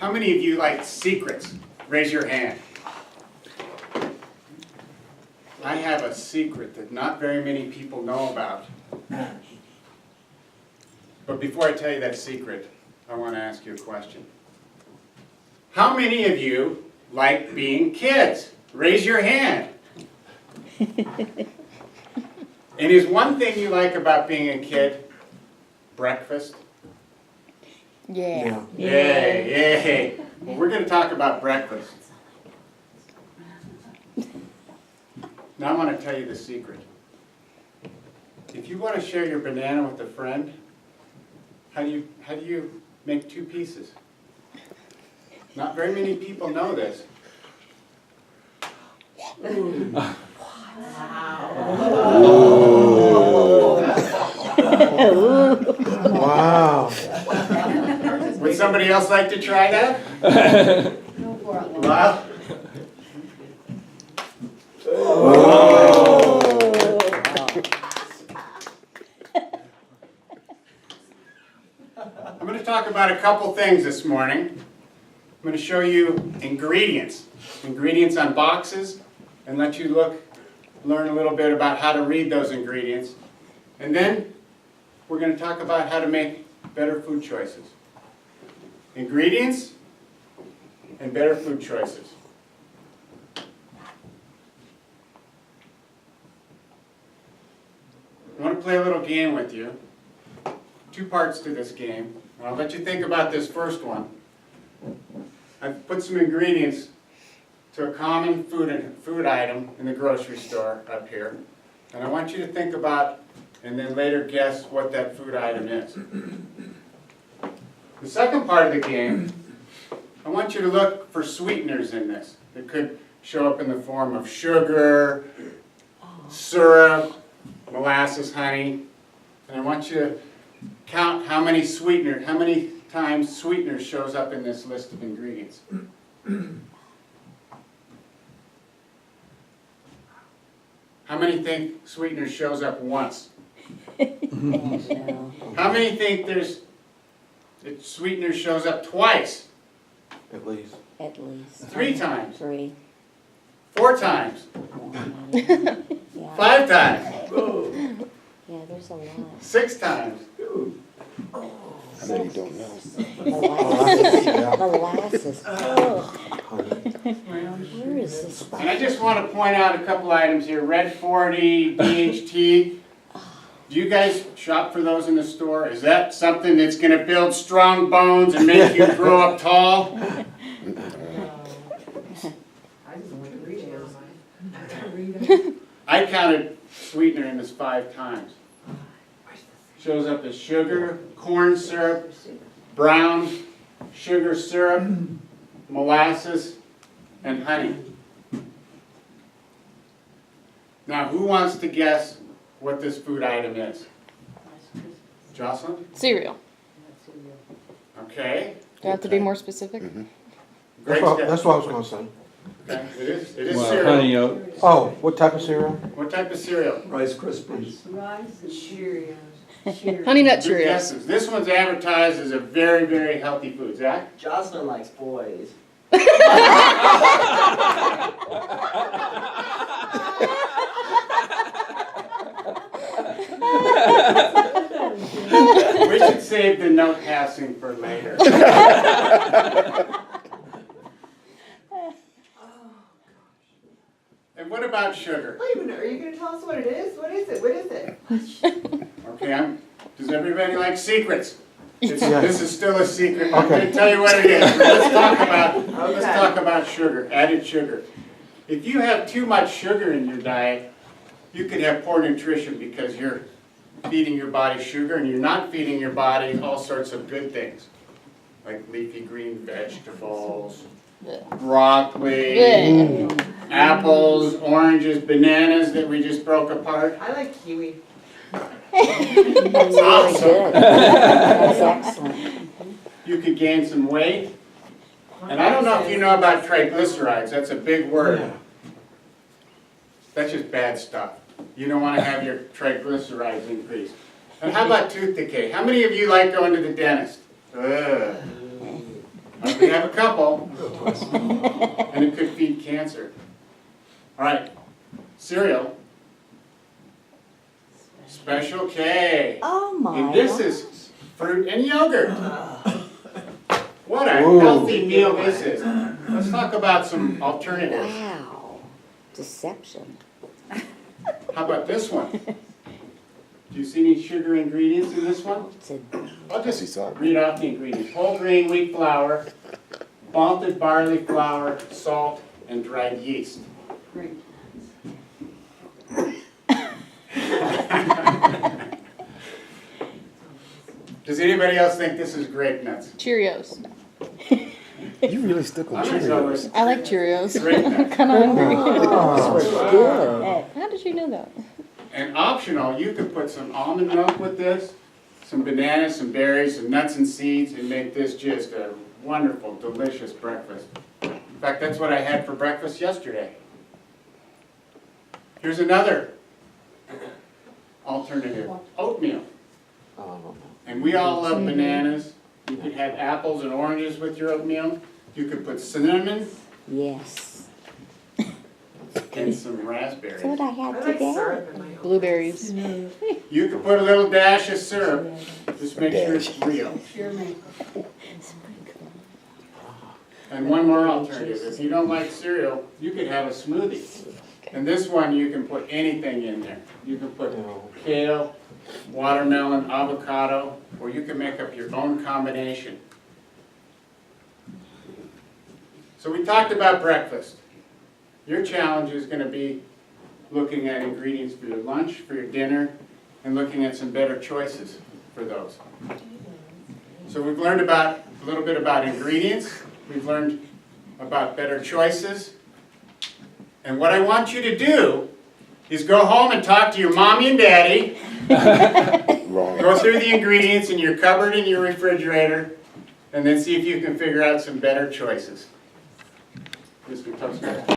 How many of you like secrets? Raise your hand. I have a secret that not very many people know about. But before I tell you that secret, I want to ask you a question. How many of you like being kids? Raise your hand. And is one thing you like about being a kid breakfast? Yeah. Yay, yay. Well, we're going to talk about breakfast. Now I want to tell you the secret. If you want to share your banana with a friend, how do you make two pieces? Not very many people know this. Wow. Would somebody else like to try that? Wow. I'm going to talk about a couple things this morning. I'm going to show you ingredients on boxes, and let you learn a little bit about how to read those ingredients. And then we're going to talk about how to make better food choices. Ingredients and better food choices. I want to play a little game with you. Two parts to this game. I'll let you think about this first one. I've put some ingredients to a common food item in the grocery store up here. And I want you to think about and then later guess what that food item is. The second part of the game, I want you to look for sweeteners in this. It could show up in the form of sugar, syrup, molasses, honey. And I want you to count how many times sweetener shows up in this list of ingredients. How many think sweetener shows up once? How many think sweetener shows up twice? At least. At least. 3 times? 3. 4 times? Yeah. 5 times? Yeah, there's a lot. 6 times? I bet you don't know. Molasses. Oh. Where is this? And I just want to point out a couple items here. Red 40, DHT. Do you guys shop for those in the store? Is that something that's going to build strong bones and make you grow up tall? I counted sweetener in this 5 times. Shows up as sugar, corn syrup, brown sugar syrup, molasses, and honey. Now, who wants to guess what this food item is? Jocelyn? Cereal. Okay. Do I have to be more specific? Great That's what I was going to say. Okay. It is Well, cereal. honey oat. Oh, what type of cereal? What type of cereal? Rice Krispies. Rice and Cheerios. Honey Nut Good Cheerios. guesses. This one's advertised as a very, very healthy food. Zach? Jocelyn likes boys. We should save the note passing for later. And what about sugar? Wait a minute, are you going to tell us what it is? What is it? What is it? Okay, does everybody like secrets? Yes. This is still a secret. I'm Okay. going to tell you what it is. But let's talk about sugar, added sugar. If you have too much sugar in your diet, you could have poor nutrition because you're feeding your body sugar and you're not feeding your body all sorts of good things, like leafy green vegetables, broccoli, apples, oranges, bananas that we just broke apart. I like kiwi. That's awesome. really good. That's excellent. You could gain some weight. And I don't know if you know about triglycerides. That's a big word. That's just bad stuff. You don't want to have your triglycerides increase. And how about tooth decay? How many of you like going to the dentist? Ugh. We have a couple, and it could feed cancer. All right, cereal. Special K. Oh my. And this is fruit and yogurt. What a Whoa. healthy meal this is. Let's talk about some alternatives. Wow. Deception. How about this one? Do you see any sugar ingredients in this one? It's a, I'll I see just salt. read off the ingredients. Whole grain wheat flour, malted barley flour, salt, and dried yeast. Great. Does anybody else think this is grape nuts? Cheerios. You really stick with I'm gonna go Cheerios. with I like Cheerios. grape I'm nuts. kind of hungry. oh, good. How did you know that? And optional, you could put some almond milk with this, some bananas, some berries, some nuts and seeds, and make this just a wonderful, delicious breakfast. In fact, that's what I had for breakfast yesterday. Here's another alternative, oatmeal. Oh, And we all love bananas. You could have apples and oranges with your oatmeal. You could put cinnamon Yes. and some That's raspberries. what I I had like today. syrup in my own. Blueberries. You could put a little dash of syrup. Just make sure it's real. Sure, mate. And one more alternative, if you don't like cereal, you could have a smoothie. And this one, you can put anything in there. You can put kale, watermelon, avocado, or you can make up your own combination. So we talked about breakfast. Your challenge is going to be looking at ingredients for your lunch, for your dinner, and looking at some better choices for those. So we've learned about a little bit about ingredients. We've learned about better choices. And what I want you to do is go home and talk to your mommy and daddy, Wrong. go through the ingredients in your cupboard and your refrigerator, and then see if you can figure out some better choices. Mr. Toastmaster.